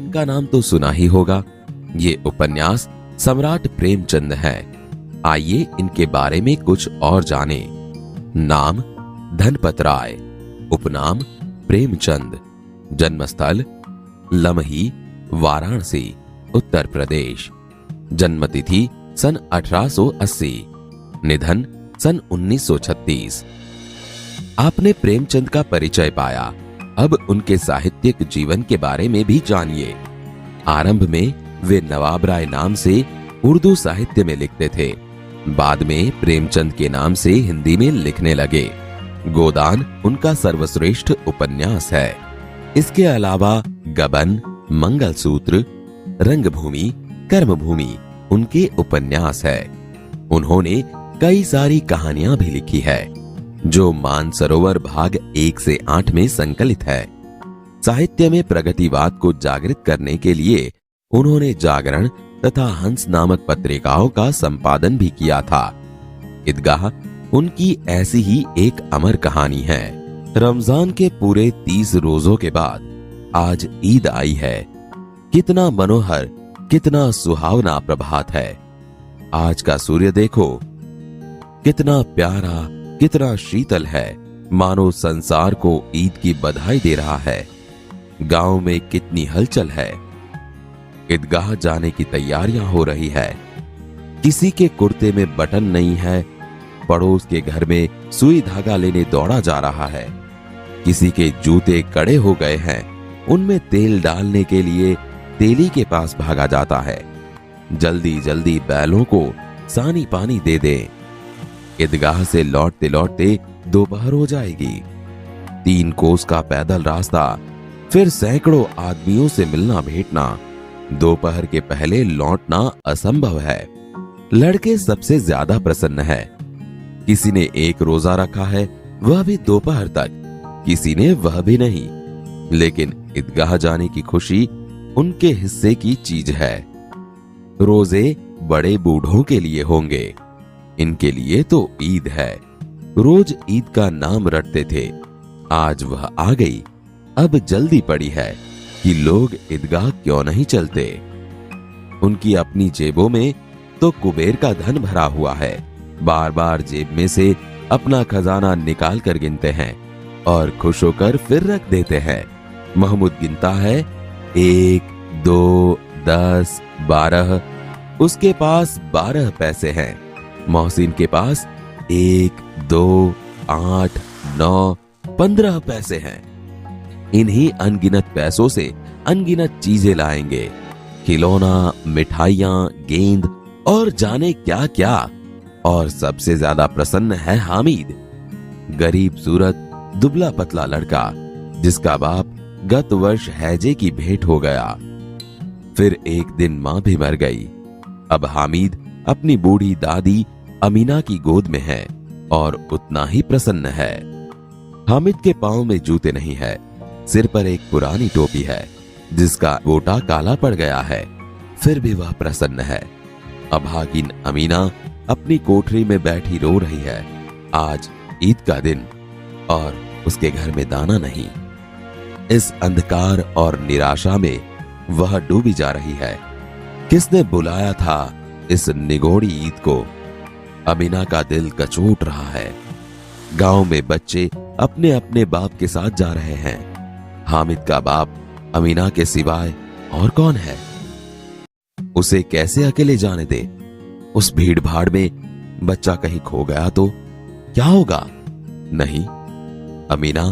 इनका नाम तो सुना ही होगा। ये उपन्यास सम्राट प्रेमचंद है। आइए इनके बारे में कुछ और जानें। नाम धनपत राय, उपनाम प्रेमचंद, जन्मस्थल लमही, वाराणसी, उत्तर प्रदेश, जन्मतिथि सन 1880, निधन सन 1936। आपने प्रेमचंद का परिचय पाया, अब उनके साहित्यिक जीवन के बारे में भी जानिए। आरंभ में वे नवाब राय नाम से उर्दू साहित्य में लिखते थे। बाद में प्रेमचंद के नाम से हिंदी में लिखने लगे। गोदान उनका सर्वश्रेष्ठ उपन्यास है। इसके अलावा गबन, मंगलसूत्र, रंगभूमि, कर्मभूमि उनके उपन्यास है। उन्होंने कई सारी कहानियां भी लिखी है जो मानसरोवर भाग 1 से 8 में संकलित है। साहित्य में प्रगतिवाद को जागृत करने के लिए उन्होंने जागरण तथा हंस नामक पत्रिकाओं का संपादन भी किया था। ईदगाह उनकी ऐसी ही एक अमर कहानी है। रमजान के पूरे 30 रोजों के बाद आज ईद आई है। कितना मनोहर, कितना सुहावना प्रभात है। आज का सूर्य देखो, कितना प्यारा, कितना शीतल है, मानो संसार को ईद की बधाई दे रहा है। गांव में कितनी हलचल है। ईदगाह जाने की तैयारियां हो रही है। किसी के कुर्ते में बटन नहीं है, पड़ोस के घर में सुई धागा लेने दौड़ा जा रहा है। किसी के जूते कड़े हो गए हैं, उनमें तेल डालने के लिए तेली के पास भागा जाता है। जल्दी जल्दी बैलों को सानी पानी दे दे। ईदगाह से लौटते लौटते दोपहर हो जाएगी। 3 कोस का पैदल रास्ता, फिर सैकड़ों आदमियों से मिलना भेंटना। दोपहर के पहले लौटना असंभव है। लड़के सबसे ज्यादा प्रसन्न है। किसी ने 1 रोजा रखा है, वह भी दोपहर तक, किसी ने वह भी नहीं। लेकिन ईदगाह जाने की खुशी उनके हिस्से की चीज है। रोजे बड़े बूढ़ों के लिए होंगे, इनके लिए तो ईद है। रोज ईद का नाम रटते थे, आज वह आ गई। अब जल्दी पड़ी है कि लोग ईदगाह क्यों नहीं चलते। उनकी अपनी जेबों में तो कुबेर का धन भरा हुआ है। बार बार जेब में से अपना खजाना निकाल कर गिनते हैं और खुश होकर फिर रख देते हैं। महमूद गिनता है 1, 2, 10, 12। उसके पास 12 पैसे हैं। मोहसिन के पास 1, 2, 8, 9, 15 पैसे हैं। इन्हीं अनगिनत पैसों से अनगिनत चीजें लाएंगे, खिलौना, मिठाइयां, गेंद और जाने क्या क्या। और सबसे ज्यादा प्रसन्न है हामिद, गरीब सूरत, दुबला पतला लड़का जिसका बाप गत वर्ष हैजे की भेंट हो गया। फिर एक दिन मां भी मर गई। अब हामिद अपनी बूढ़ी दादी अमीना की गोद में है और उतना ही प्रसन्न है। हामिद के पांव में जूते नहीं है, सिर पर एक पुरानी टोपी है जिसका गोटा काला पड़ गया है, फिर भी वह प्रसन्न है। अभागिन अमीना अपनी कोठरी में बैठी रो रही है। आज ईद का दिन और उसके घर में दाना नहीं। इस अंधकार और निराशा में वह डूबी जा रही है। किसने बुलाया था इस निगोड़ी ईद को? अमीना का दिल कचोट रहा है। गांव में बच्चे अपने अपने बाप के साथ जा रहे हैं। हामिद का बाप अमीना के सिवाय और कौन है? उसे कैसे अकेले जाने दे? उस भीड़ भाड़ में बच्चा कहीं खो गया तो क्या होगा? नहीं, अमीना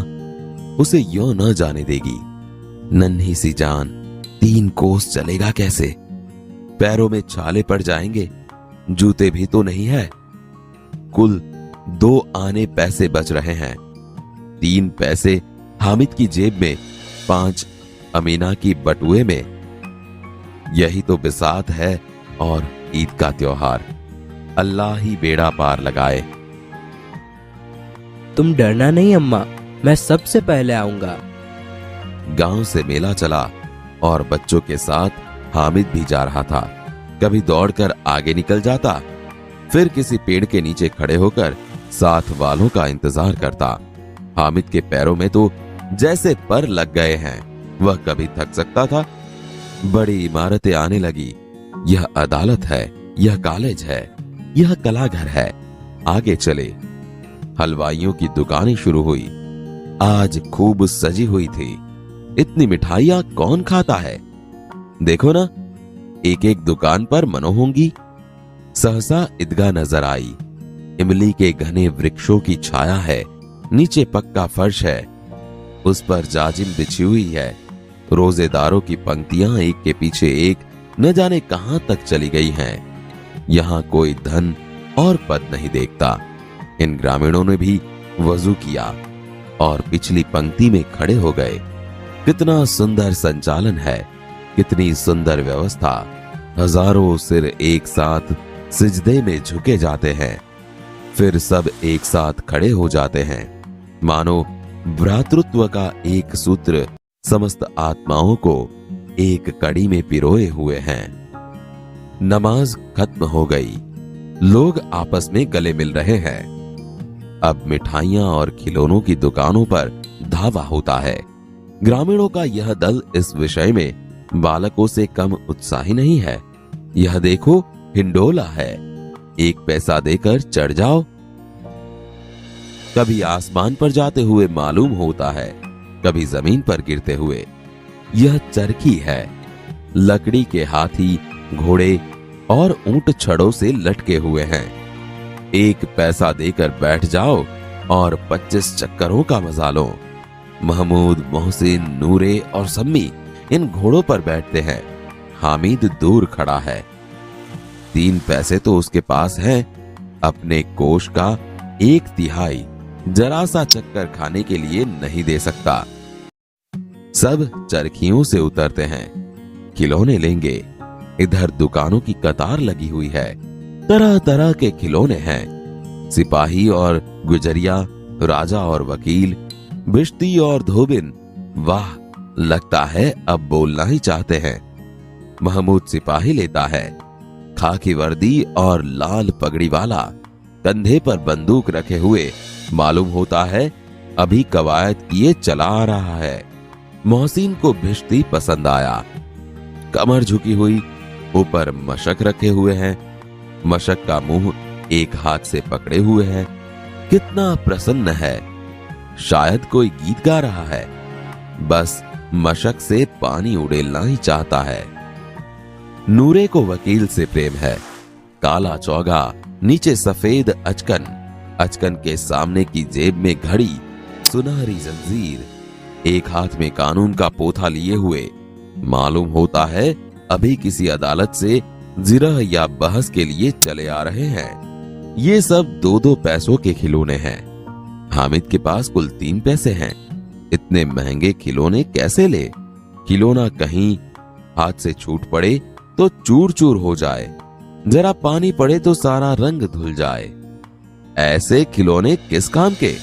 उसे यूं न जाने देगी। नन्ही सी जान 3 कोस चलेगा कैसे? पैरों में छाले पड़ जाएंगे, जूते भी तो नहीं है। कुल 2 आने पैसे बच रहे हैं। 3 पैसे हामिद की जेब में, 5 अमीना की बटुए में। यही तो बिसात है और ईद का त्योहार। अल्लाह ही बेड़ा पार लगाए। तुम डरना नहीं अम्मा, मैं सबसे पहले आऊंगा। गांव से मेला चला और बच्चों के साथ हामिद भी जा रहा था। कभी दौड़कर आगे निकल जाता, फिर किसी पेड़ के नीचे खड़े होकर साथ वालों का इंतजार करता। हामिद के पैरों में तो जैसे पर लग गए हैं। वह कभी थक सकता था, बड़ी इमारतें आने लगी। यह अदालत है, यह कॉलेज है, यह कलाघर है। आगे चले। हलवाइयों की दुकानें शुरू हुई। आज खूब सजी हुई थी। इतनी मिठाइयां कौन खाता है? देखो ना, एक एक दुकान पर मनो होंगी। सहसा ईदगाह नजर आई। इमली के घने वृक्षों की छाया है। नीचे पक्का फर्श है, उस पर जाजिम बिछी हुई है। रोजेदारों की पंक्तियां एक के पीछे एक न जाने कहां तक चली गई हैं। यहां कोई धन और पद नहीं देखता। इन ग्रामीणों ने भी वजू किया और पिछली पंक्ति में खड़े हो गए। कितना सुंदर संचालन है, कितनी सुंदर व्यवस्था। हजारों सिर एक साथ सिजदे में झुके जाते हैं, फिर सब एक साथ खड़े हो जाते हैं। मानो भ्रातृत्व का एक सूत्र समस्त आत्माओं को एक कड़ी में पिरोए हुए हैं। नमाज खत्म हो गई। लोग आपस में गले मिल रहे हैं। अब मिठाइयां और खिलौनों की दुकानों पर धावा होता है। ग्रामीणों का यह दल इस विषय में बालकों से कम उत्साही नहीं है। यह देखो, हिंडोला है, 1 पैसा देकर चढ़ जाओ। कभी आसमान पर जाते हुए मालूम होता है, कभी जमीन पर गिरते हुए। यह चरखी है। लकड़ी के हाथी, घोड़े और ऊंट छड़ों से लटके हुए हैं। 1 पैसा देकर बैठ जाओ और 25 चक्करों का मजा लो। महमूद, मोहसिन, नूरे और सम्मी इन घोड़ों पर बैठते हैं। हामिद दूर खड़ा है। 3 पैसे तो उसके पास हैं। अपने कोष का 1/3 जरा सा चक्कर खाने के लिए नहीं दे सकता। सब चरखियों से उतरते हैं। खिलौने लेंगे। इधर दुकानों की कतार लगी हुई है। तरह तरह के खिलौने हैं। सिपाही और गुजरिया, राजा और वकील, बिश्ती और धोबिन। वाह, लगता है अब बोलना ही चाहते हैं। महमूद सिपाही लेता है, खाकी वर्दी और लाल पगड़ी वाला, कंधे पर बंदूक रखे हुए। मालूम होता है अभी कवायद किए चला आ रहा है। मोहसिन को भिश्ती पसंद आया। कमर झुकी हुई, ऊपर मशक रखे हुए हैं। मशक का मुंह एक हाथ से पकड़े हुए है। कितना प्रसन्न है, शायद कोई गीत गा रहा है। बस मशक से पानी उड़ेलना ही चाहता है। नूरे को वकील से प्रेम है। काला चौगा, नीचे सफेद अचकन, अचकन के सामने की जेब में घड़ी, सुनहरी जंजीर, एक हाथ में कानून का पोथा लिए हुए। मालूम होता है अभी किसी अदालत से जिरह या बहस के लिए चले आ रहे हैं। ये सब 2-2 पैसों के खिलौने हैं। हामिद के पास कुल 3 पैसे हैं। इतने महंगे खिलौने कैसे ले? खिलौना कहीं हाथ से छूट पड़े तो चूर चूर हो जाए, जरा पानी पड़े तो सारा रंग धुल जाए। ऐसे खिलौने किस काम के?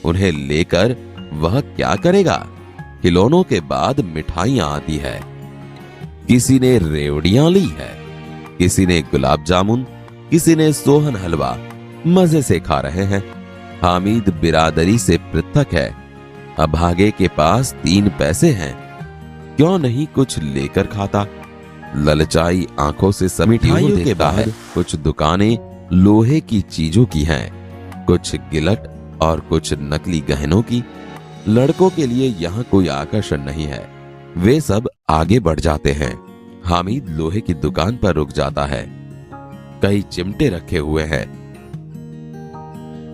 उन्हें लेकर वह क्या करेगा? खिलौनों के बाद मिठाइयां आती है। किसी ने रेवड़ियां ली है, किसी ने गुलाब जामुन, किसी ने सोहन हलवा। मजे से खा रहे हैं। हामिद बिरादरी से पृथक है। अभागे के पास 3 पैसे हैं, क्यों नहीं कुछ लेकर खाता? ललचाई आंखों से मिठाइयों के बाद कुछ दुकानें लोहे की चीजों की हैं, कुछ गिलट और कुछ नकली गहनों की। लड़कों के लिए यहाँ कोई आकर्षण नहीं है। वे सब आगे बढ़ जाते हैं। हामिद लोहे की दुकान पर रुक जाता है। कई चिमटे रखे हुए हैं।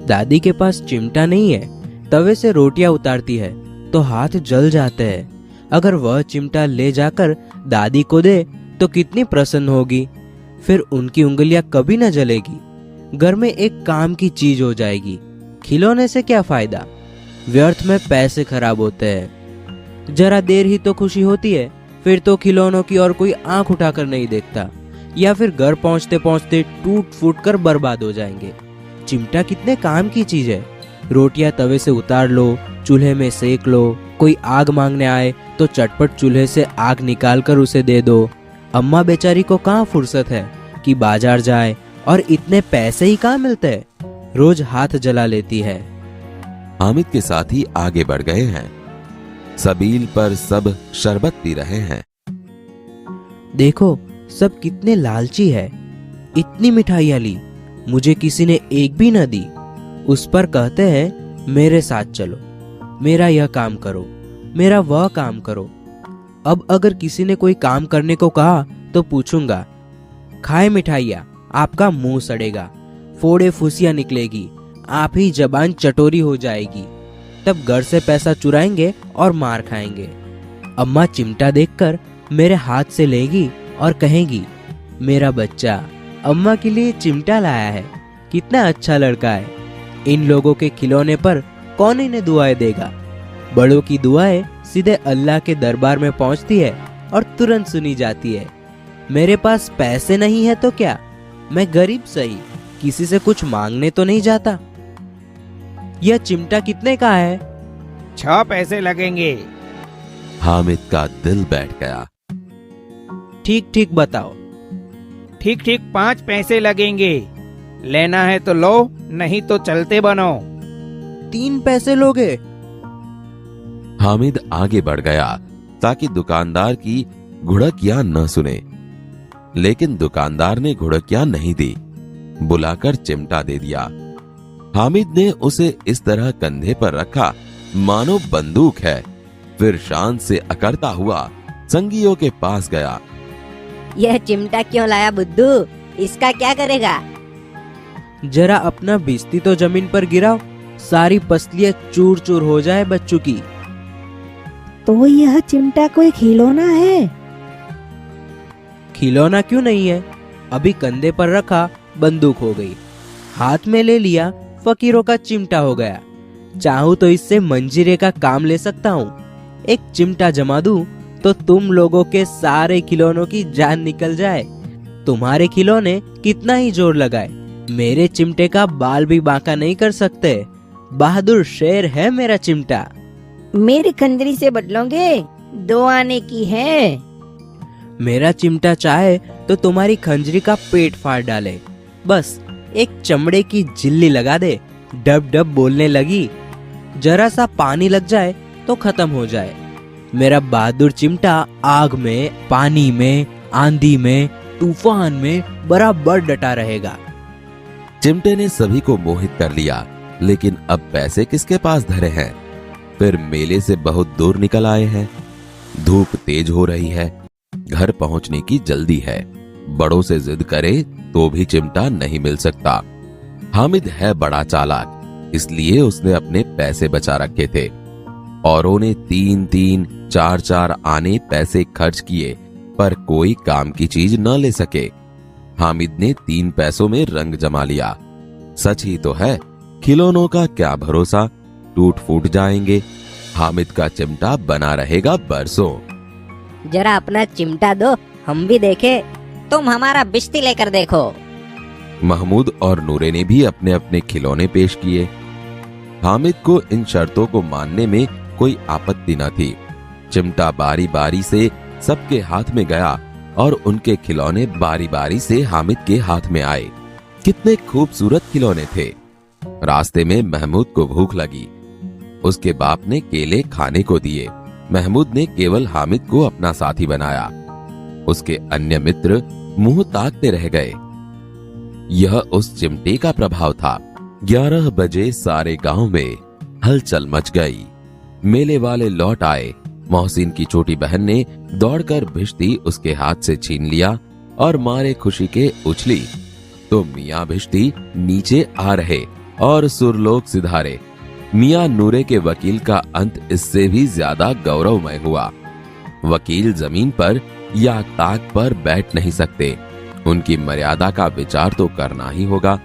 दादी के पास चिमटा नहीं है। तवे से रोटियां उतारती है तो हाथ जल जाते हैं। अगर वह चिमटा ले जाकर दादी को दे तो कितनी प्रसन्न होगी। फिर उनकी उंगलियां कभी न जलेगी। घर में एक काम की चीज हो जाएगी। खिलौने से क्या फायदा? व्यर्थ में पैसे खराब होते हैं। जरा देर ही तो खुशी होती है, फिर तो खिलौनों की और कोई आंख उठाकर नहीं देखता, या फिर घर पहुंचते पहुंचते टूट फूट कर बर्बाद हो जाएंगे। चिमटा कितने काम की चीज है। रोटियां तवे से उतार लो, चूल्हे में सेक लो। कोई आग मांगने आए तो चटपट चूल्हे से आग निकाल कर उसे दे दो। अम्मा बेचारी को कहाँ फुर्सत है कि बाजार जाए, और इतने पैसे ही कहाँ मिलते हैं। रोज हाथ जला लेती है। हामिद के साथी आगे बढ़ गए हैं। सबील पर सब शरबत पी रहे हैं। देखो सब कितने लालची है, इतनी मिठाइयाँ ली, मुझे किसी ने एक भी न दी। उस पर कहते हैं मेरे साथ चलो, मेरा यह काम करो, मेरा वह काम करो। अब अगर किसी ने कोई काम करने को कहा तो पूछूंगा, खाए मिठाइयाँ, आपका मुंह सड़ेगा, फोड़े फुसियाँ निकलेगी, आप ही जबान चटोरी हो जाएगी। तब घर से पैसा चुराएंगे और मार खाएंगे। अम्मा चिमटा देखकर मेरे हाथ से लेगी और कहेगी, मेरा बच्चा अम्मा के लिए चिमटा लाया है, कितना अच्छा लड़का है। इन लोगों के खिलौने पर कौन इन्हें दुआएं देगा। बड़ों की दुआएं सीधे अल्लाह के दरबार में पहुंचती है और तुरंत सुनी जाती है। मेरे पास पैसे नहीं है तो क्या, मैं गरीब सही, किसी से कुछ मांगने तो नहीं जाता। यह चिमटा कितने का है? 6 पैसे लगेंगे। हामिद का दिल बैठ गया। ठीक ठीक बताओ। ठीक ठीक 5 पैसे लगेंगे। लेना है तो लो, नहीं तो चलते बनो। 3 पैसे लोगे? हामिद आगे बढ़ गया ताकि दुकानदार की घुड़कियां न सुने, लेकिन दुकानदार ने घुड़कियां नहीं दी, बुलाकर चिमटा दे दिया। हामिद ने उसे इस तरह कंधे पर रखा मानो बंदूक है, फिर शान से अकड़ता हुआ संगियों के पास गया। यह चिमटा क्यों लाया बुद्धू, इसका क्या करेगा? जरा अपना बिस्ती तो जमीन पर गिराओ, सारी पसलियां चूर चूर हो जाए बच्चों की। तो यह चिमटा कोई खिलौना है? खिलौना क्यों नहीं है, अभी कंधे पर रखा बंदूक हो गई, हाथ में ले लिया फकीरों का चिमटा हो गया। चाहूं तो इससे मंजीरे का काम ले सकता हूँ। एक चिमटा जमा दूं तो तुम लोगों के सारे खिलौनों की जान निकल जाए। तुम्हारे खिलौने कितना ही जोर लगाए, मेरे चिमटे का बाल भी बांका नहीं कर सकते। बहादुर शेर है मेरा चिमटा। मेरी खंजरी से बदलोगे? 2 आने की है। मेरा चिमटा चाहे तो तुम्हारी खंजरी का पेट फाड़ डाले, बस एक चमड़े की झिल्ली लगा दे, डब डब बोलने लगी, जरा सा पानी लग जाए तो खत्म हो जाए। मेरा बहादुर चिमटा आग में, पानी में, आंधी में, तूफान में बराबर डटा रहेगा। चिमटे ने सभी को मोहित कर लिया, लेकिन अब पैसे किसके पास धरे हैं। फिर मेले से बहुत दूर निकल आए हैं। धूप तेज हो रही है, घर पहुंचने की जल्दी है। बड़ों से जिद करे तो भी चिमटा नहीं मिल सकता। हामिद है बड़ा चालाक, इसलिए उसने अपने पैसे बचा रखे थे। औरों ने 3-3, 4-4 आने पैसे खर्च किए, पर कोई काम की चीज न ले सके। हामिद ने 3 पैसों में रंग जमा लिया। सच ही तो है, खिलौनों का क्या भरोसा, टूट फूट जाएंगे। हामिद का चिमटा बना रहेगा बरसों। जरा अपना चिमटा दो, हम भी देखे। तुम हमारा बिस्ती लेकर देखो। महमूद और नूरे ने भी अपने अपने खिलौने पेश किए। हामिद को इन शर्तों को मानने में कोई आपत्ति न थी। चिमटा बारी बारी से सबके हाथ में गया और उनके खिलौने बारी बारी से हामिद के हाथ में आए। कितने खूबसूरत खिलौने थे। रास्ते में महमूद को भूख लगी। उसके बाप ने केले खाने को दिए। महमूद ने केवल हामिद को अपना साथी बनाया। उसके अन्य मित्र मुंह ताकते रह गए। यह उस चिमटे का प्रभाव था। 11 बजे सारे गांव में हलचल मच गई। मेले वाले लौट आए। मोहसिन की छोटी बहन ने दौड़कर भिश्ती उसके हाथ से छीन लिया और मारे खुशी के उछली तो मियां भिश्ती नीचे आ रहे और सुरलोक सिधारे। मियां नूरे के वकील का अंत इससे भी ज्यादा गौरवमय हुआ। वकील जमीन पर या ताक पर बैठ नहीं सकते, उनकी मर्यादा का विचार तो करना ही होगा।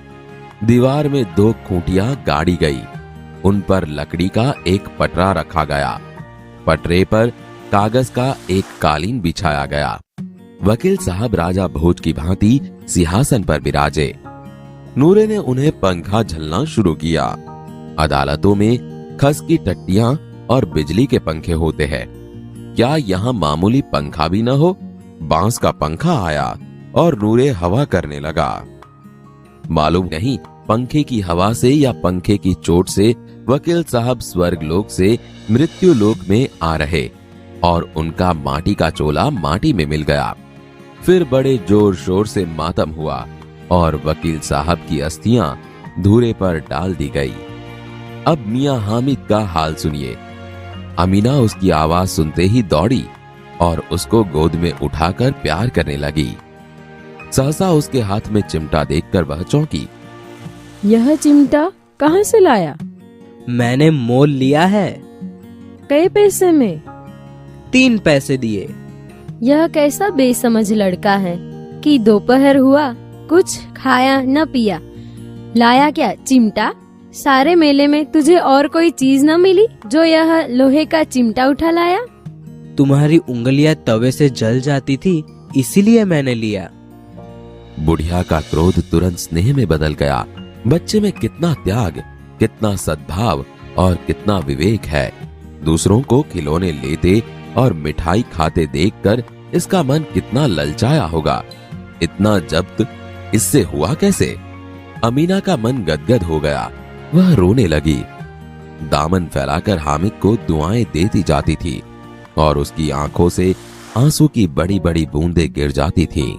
दीवार में 2 खूंटियां गाड़ी गई, उन पर लकड़ी का एक पटरा रखा गया। पटरे पर कागज का एक कालीन बिछाया गया। वकील साहब राजा भोज की भांति सिंहासन पर विराजे। नूरे ने उन्हें पंखा झलना शुरू किया। अदालतों में खस की टट्टियां और बिजली के पंखे होते हैं, क्या यहाँ मामूली पंखा भी न हो? बांस का पंखा आया और नूरे हवा करने लगा। मालूम नहीं पंखे की हवा से या पंखे की चोट से वकील साहब स्वर्ग लोक से मृत्यु लोक में आ रहे और उनका माटी का चोला माटी में मिल गया। फिर बड़े जोर शोर से मातम हुआ और वकील साहब की अस्थियां धूरे पर डाल दी गई। अब मियां हामिद का हाल सुनिए। अमीना उसकी आवाज सुनते ही दौड़ी और उसको गोद में उठाकर प्यार करने लगी। सहसा उसके हाथ में चिमटा देखकर वह चौंकी। यह चिमटा कहाँ से लाया? मैंने मोल लिया है। कई पैसे में? 3 पैसे दिए। यह कैसा बेसमझ लड़का है कि दोपहर हुआ कुछ खाया न पिया, लाया क्या चिमटा? सारे मेले में तुझे और कोई चीज न मिली जो यह लोहे का चिमटा उठा लाया? तुम्हारी उंगलियां तवे से जल जाती थी, इसीलिए मैंने लिया। बुढ़िया का क्रोध तुरंत स्नेह में बदल गया। बच्चे में कितना त्याग, कितना सद्भाव और कितना विवेक है। दूसरों को खिलौने लेते और मिठाई खाते देखकर इसका मन कितना ललचाया होगा। इतना जब्त इससे हुआ कैसे? अमीना का मन गदगद हो गया। वह रोने लगी। दामन फैलाकर हामिद को दुआएं देती जाती थी और उसकी आंखों से आंसू की बड़ी बड़ी बूंदें गिर जाती थीं।